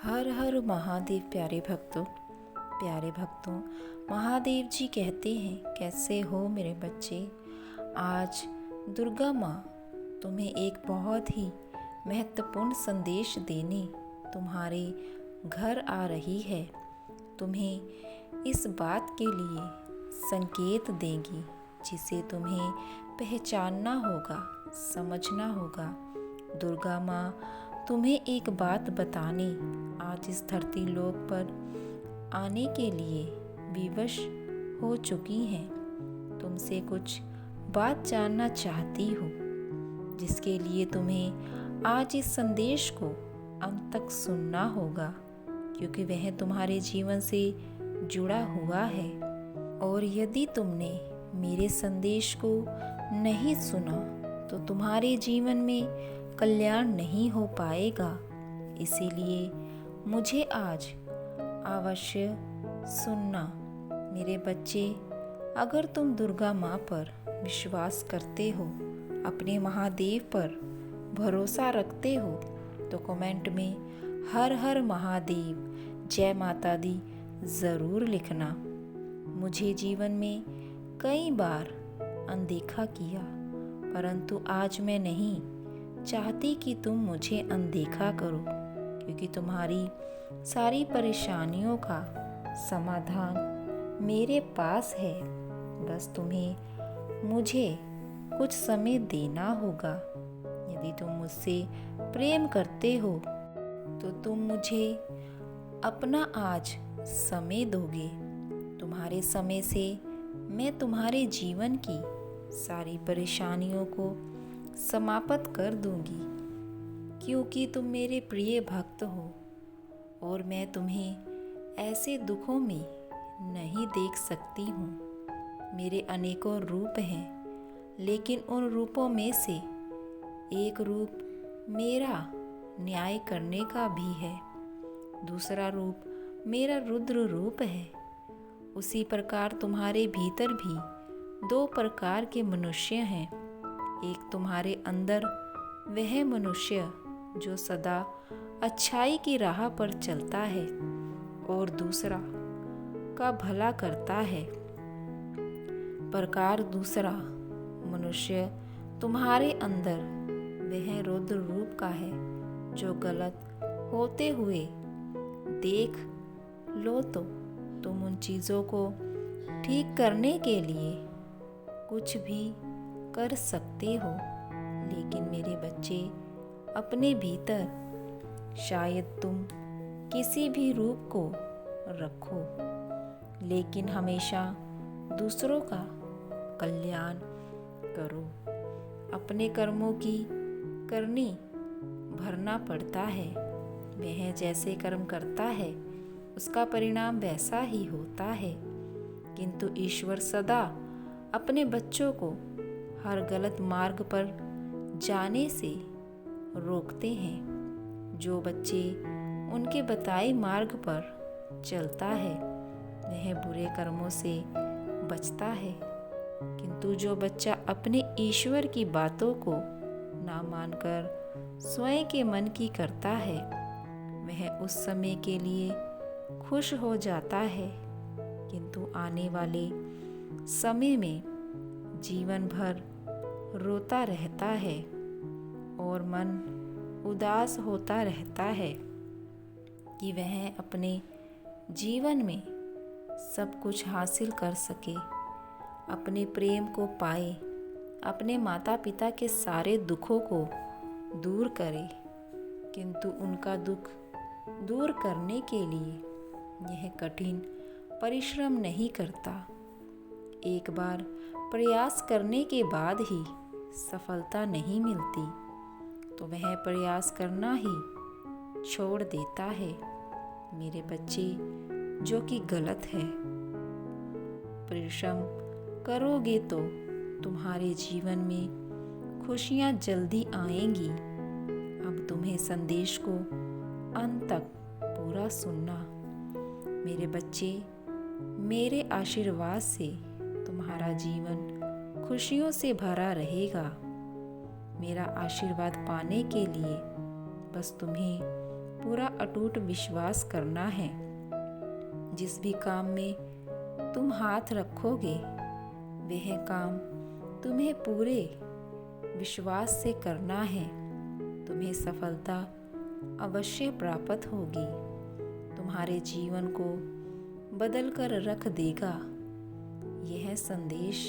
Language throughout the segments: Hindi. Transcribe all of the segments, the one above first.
हर हर महादेव। प्यारे भक्तों, महादेव जी कहते हैं, कैसे हो मेरे बच्चे। आज दुर्गा माँ तुम्हें एक बहुत ही महत्वपूर्ण संदेश देने तुम्हारे घर आ रही है। तुम्हें इस बात के लिए संकेत देंगी जिसे तुम्हें पहचानना होगा, समझना होगा। दुर्गा माँ तुम्हें एक बात बताने आज इस धरती लोक पर आने के लिए विवश हो चुकी हैं। तुमसे कुछ बात जानना चाहती हूँ, जिसके लिए तुम्हें आज इस संदेश को अंत तक सुनना होगा, क्योंकि वह तुम्हारे जीवन से जुड़ा हुआ है। और यदि तुमने मेरे संदेश को नहीं सुना तो तुम्हारे जीवन में कल्याण नहीं हो पाएगा। इसीलिए मुझे आज अवश्य सुनना मेरे बच्चे। अगर तुम दुर्गा माँ पर विश्वास करते हो, अपने महादेव पर भरोसा रखते हो, तो कमेंट में हर हर महादेव, जय माता दी ज़रूर लिखना। मुझे जीवन में कई बार अनदेखा किया, परंतु आज मैं नहीं चाहती कि तुम मुझे अनदेखा करो, क्योंकि तुम्हारी सारी परेशानियों का समाधान मेरे पास है। बस तुम्हें मुझे कुछ समय देना होगा। यदि तुम मुझसे प्रेम करते हो तो तुम मुझे अपना आज समय दोगे। तुम्हारे समय से मैं तुम्हारे जीवन की सारी परेशानियों को समाप्त कर दूंगी, क्योंकि तुम मेरे प्रिय भक्त हो और मैं तुम्हें ऐसे दुखों में नहीं देख सकती हूँ। मेरे अनेकों रूप हैं, लेकिन उन रूपों में से एक रूप मेरा न्याय करने का भी है, दूसरा रूप मेरा रुद्र रूप है। उसी प्रकार तुम्हारे भीतर भी दो प्रकार के मनुष्य हैं। एक तुम्हारे अंदर वह मनुष्य जो सदा अच्छाई की राह पर चलता है, और दूसरा का भला करता है। प्रकार दूसरा मनुष्य तुम्हारे अंदर वह रुद्र रूप का है, जो गलत होते हुए देख लो तो तुम उन चीज़ों को ठीक करने के लिए कुछ भी कर सकते हो। लेकिन मेरे बच्चे, अपने भीतर शायद तुम किसी भी रूप को रखो, लेकिन हमेशा दूसरों का कल्याण करो। अपने कर्मों की करनी भरना पड़ता है। वह जैसे कर्म करता है उसका परिणाम वैसा ही होता है। किंतु ईश्वर सदा अपने बच्चों को हर गलत मार्ग पर जाने से रोकते हैं। जो बच्चे उनके बताए मार्ग पर चलता है वह बुरे कर्मों से बचता है, किंतु जो बच्चा अपने ईश्वर की बातों को ना मानकर स्वयं के मन की करता है, वह उस समय के लिए खुश हो जाता है, किंतु आने वाले समय में जीवन भर रोता रहता है और मन उदास होता रहता है कि वह अपने जीवन में सब कुछ हासिल कर सके, अपने प्रेम को पाए, अपने माता पिता के सारे दुखों को दूर करे, किंतु उनका दुख दूर करने के लिए यह कठिन परिश्रम नहीं करता। एक बार प्रयास करने के बाद ही सफलता नहीं मिलती तो वह प्रयास करना ही छोड़ देता है। मेरे बच्चे, जो कि गलत है। परिश्रम करोगे तो तुम्हारे जीवन में खुशियाँ जल्दी आएंगी। अब तुम्हें संदेश को अंत तक पूरा सुनना। मेरे बच्चे, मेरे आशीर्वाद से तुम्हारा जीवन खुशियों से भरा रहेगा। मेरा आशीर्वाद पाने के लिए बस तुम्हें पूरा अटूट विश्वास करना है। जिस भी काम में तुम हाथ रखोगे वह काम तुम्हें पूरे विश्वास से करना है। तुम्हें सफलता अवश्य प्राप्त होगी। तुम्हारे जीवन को बदल कर रख देगा। यह संदेश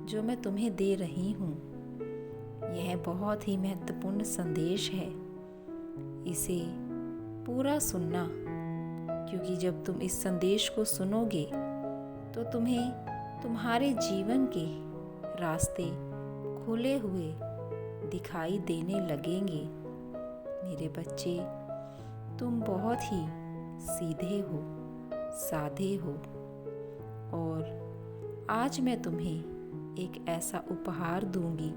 जो मैं तुम्हें दे रही हूँ, यह बहुत ही महत्वपूर्ण संदेश है। इसे पूरा सुनना, क्योंकि जब तुम इस संदेश को सुनोगे तो तुम्हें तुम्हारे जीवन के रास्ते खुले हुए दिखाई देने लगेंगे। मेरे बच्चे, तुम बहुत ही सीधे हो, साधे हो, और आज मैं तुम्हें एक ऐसा उपहार दूंगी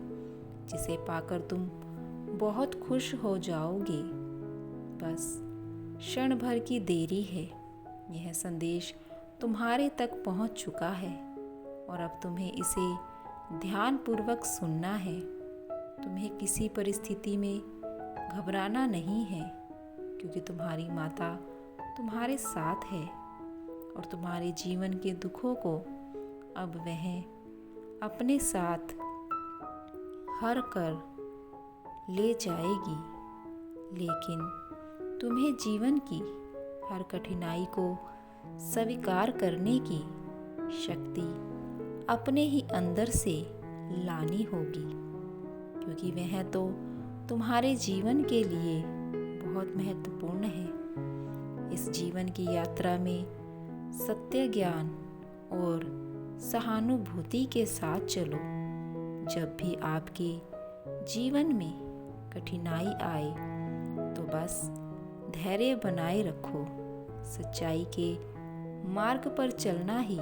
जिसे पाकर तुम बहुत खुश हो जाओगे। बस क्षण भर की देरी है। यह संदेश तुम्हारे तक पहुंच चुका है और अब तुम्हें इसे ध्यानपूर्वक सुनना है। तुम्हें किसी परिस्थिति में घबराना नहीं है, क्योंकि तुम्हारी माता तुम्हारे साथ है और तुम्हारे जीवन के दुखों को अब वह अपने साथ हर कर ले जाएगी। लेकिन तुम्हें जीवन की हर कठिनाई को स्वीकार करने की शक्ति अपने ही अंदर से लानी होगी, क्योंकि वह तो तुम्हारे जीवन के लिए बहुत महत्वपूर्ण है। इस जीवन की यात्रा में सत्य, ज्ञान और सहानुभूति के साथ चलो। जब भी आपके जीवन में कठिनाई आए तो बस धैर्य बनाए रखो। सच्चाई के मार्ग पर चलना ही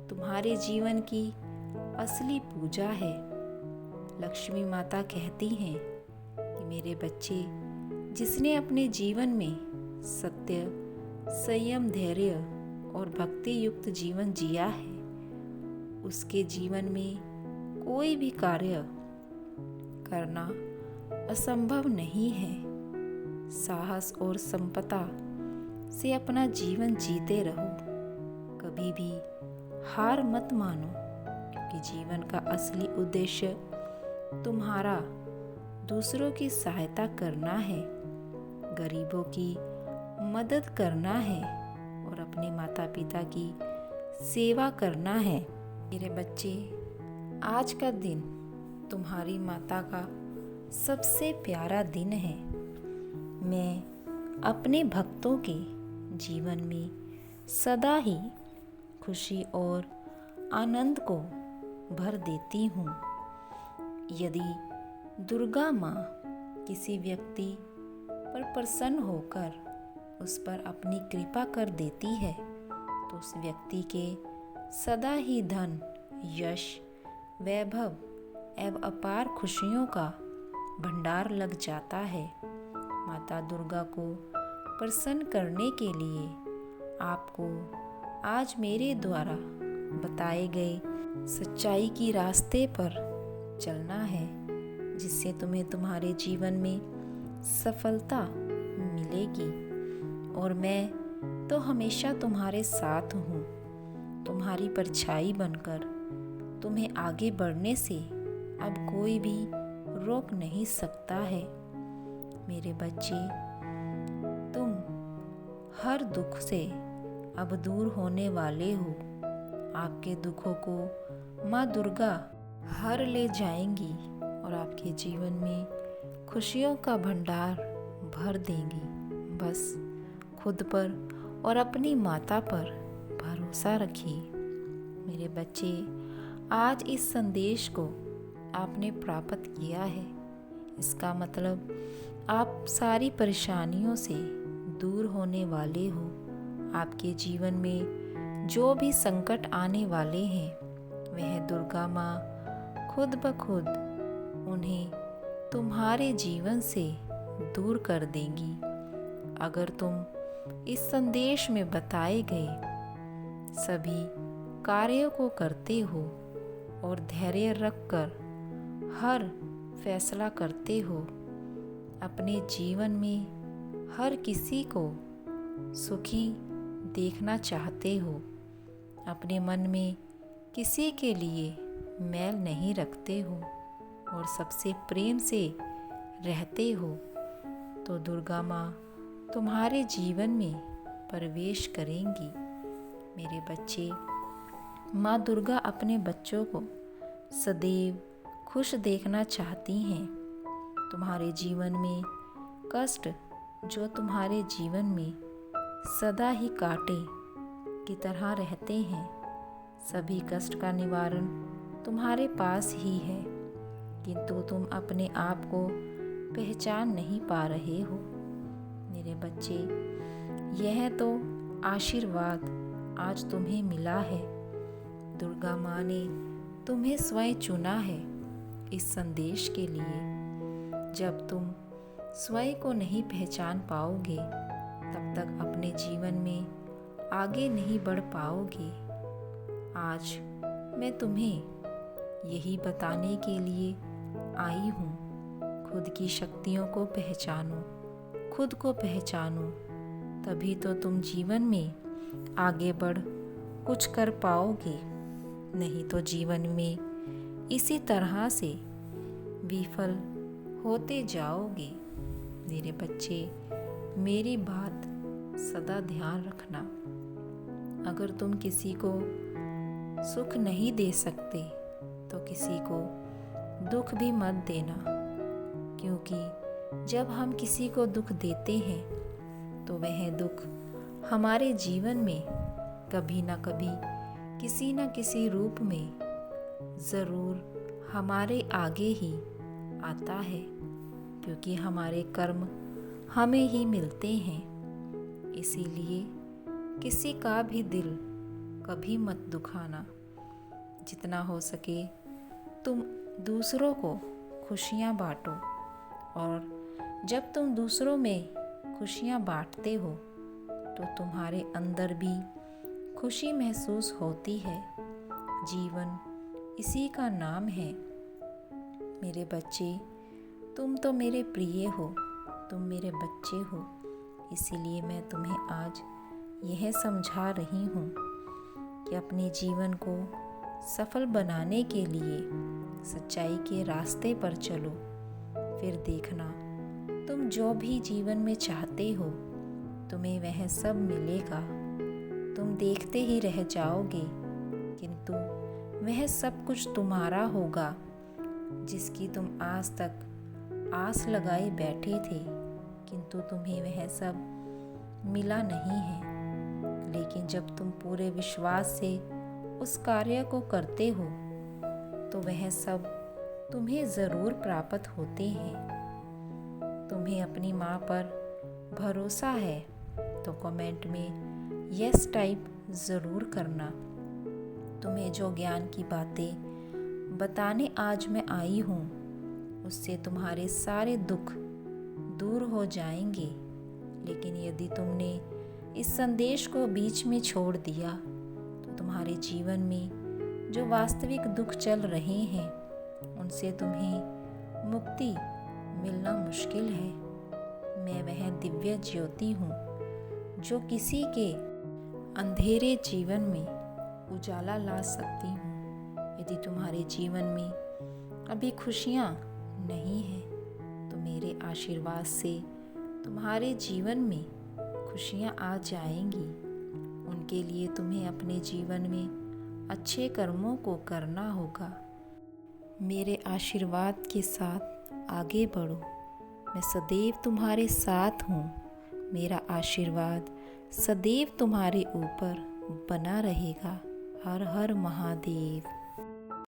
तुम्हारे जीवन की असली पूजा है। लक्ष्मी माता कहती हैं कि मेरे बच्चे, जिसने अपने जीवन में सत्य, संयम, धैर्य और भक्ति युक्त जीवन जिया है, उसके जीवन में कोई भी कार्य करना असंभव नहीं है। साहस और संपदा से अपना जीवन जीते रहो। कभी भी हार मत मानो, क्योंकि जीवन का असली उद्देश्य तुम्हारा दूसरों की सहायता करना है, गरीबों की मदद करना है और अपने माता पिता की सेवा करना है। मेरे बच्चे, आज का दिन तुम्हारी माता का सबसे प्यारा दिन है। मैं अपने भक्तों के जीवन में सदा ही खुशी और आनंद को भर देती हूँ। यदि दुर्गा माँ किसी व्यक्ति पर प्रसन्न होकर उस पर अपनी कृपा कर देती है तो उस व्यक्ति के सदा ही धन, यश, वैभव एवं अपार खुशियों का भंडार लग जाता है। माता दुर्गा को प्रसन्न करने के लिए आपको आज मेरे द्वारा बताए गए सच्चाई की रास्ते पर चलना है, जिससे तुम्हें तुम्हारे जीवन में सफलता मिलेगी। और मैं तो हमेशा तुम्हारे साथ हूँ, तुम्हारी परछाई बनकर। तुम्हें आगे बढ़ने से अब कोई भी रोक नहीं सकता है। मेरे बच्चे, तुम हर दुख से अब दूर होने वाले हो। आपके दुखों को माँ दुर्गा हर ले जाएंगी और आपके जीवन में खुशियों का भंडार भर देंगी। बस खुद पर और अपनी माता पर भरोसा रखिए। मेरे बच्चे, आज इस संदेश को आपने प्राप्त किया है। इसका मतलब आप सारी परेशानियों से दूर होने वाले हो। आपके जीवन में जो भी संकट आने वाले हैं, वह दुर्गा माँ खुद ब खुद उन्हें तुम्हारे जीवन से दूर कर देंगी। अगर तुम इस संदेश में बताए गए सभी कार्यों को करते हो और धैर्य रखकर हर फैसला करते हो, अपने जीवन में हर किसी को सुखी देखना चाहते हो, अपने मन में किसी के लिए मैल नहीं रखते हो और सबसे प्रेम से रहते हो, तो दुर्गा माँ तुम्हारे जीवन में प्रवेश करेंगी। मेरे बच्चे, माँ दुर्गा अपने बच्चों को सदैव खुश देखना चाहती हैं। तुम्हारे जीवन में कष्ट जो तुम्हारे जीवन में सदा ही कांटे की तरह रहते हैं, सभी कष्ट का निवारण तुम्हारे पास ही है, किंतु तुम अपने आप को पहचान नहीं पा रहे हो। मेरे बच्चे, यह तो आशीर्वाद आज तुम्हें मिला है। दुर्गा माँ ने तुम्हें स्वयं चुना है इस संदेश के लिए। जब तुम स्वयं को नहीं पहचान पाओगे, तब तक अपने जीवन में आगे नहीं बढ़ पाओगे। आज मैं तुम्हें यही बताने के लिए आई हूँ, खुद की शक्तियों को पहचानो, खुद को पहचानो, तभी तो तुम जीवन में आगे बढ़ कुछ कर पाओगे। नहीं तो जीवन में इसी तरह से विफल होते जाओगे। मेरे बच्चे, मेरी बात सदा ध्यान रखना। अगर तुम किसी को सुख नहीं दे सकते तो किसी को दुख भी मत देना, क्योंकि जब हम किसी को दुख देते हैं तो वह दुख हमारे जीवन में कभी ना कभी किसी न किसी रूप में ज़रूर हमारे आगे ही आता है, क्योंकि हमारे कर्म हमें ही मिलते हैं। इसीलिए किसी का भी दिल कभी मत दुखाना। जितना हो सके तुम दूसरों को खुशियाँ बांटो, और जब तुम दूसरों में खुशियाँ बांटते हो तो तुम्हारे अंदर भी खुशी महसूस होती है। जीवन इसी का नाम है। मेरे बच्चे, तुम तो मेरे प्रिय हो, तुम मेरे बच्चे हो, इसीलिए मैं तुम्हें आज यह समझा रही हूँ कि अपने जीवन को सफल बनाने के लिए सच्चाई के रास्ते पर चलो। फिर देखना, तुम जो भी जीवन में चाहते हो तुम्हें वह सब मिलेगा। तुम देखते ही रह जाओगे, किंतु वह सब कुछ तुम्हारा होगा जिसकी तुम आज तक आस लगाए बैठे थे, किंतु तुम्हें वह सब मिला नहीं है। लेकिन जब तुम पूरे विश्वास से उस कार्य को करते हो तो वह सब तुम्हें ज़रूर प्राप्त होते हैं। तुम्हें अपनी माँ पर भरोसा है तो कमेंट में यस टाइप ज़रूर करना। तुम्हें जो ज्ञान की बातें बताने आज मैं आई हूँ, उससे तुम्हारे सारे दुख दूर हो जाएंगे। लेकिन यदि तुमने इस संदेश को बीच में छोड़ दिया तो तुम्हारे जीवन में जो वास्तविक दुख चल रहे हैं उनसे तुम्हें मुक्ति मिलना मुश्किल है। मैं वह दिव्य ज्योति हूँ जो किसी के अंधेरे जीवन में उजाला ला सकती हूँ। यदि तुम्हारे जीवन में अभी खुशियाँ नहीं हैं तो मेरे आशीर्वाद से तुम्हारे जीवन में खुशियाँ आ जाएंगी। उनके लिए तुम्हें अपने जीवन में अच्छे कर्मों को करना होगा। मेरे आशीर्वाद के साथ आगे बढ़ो। मैं सदैव तुम्हारे साथ हूँ। मेरा आशीर्वाद सदैव तुम्हारे ऊपर बना रहेगा। हर हर महादेव।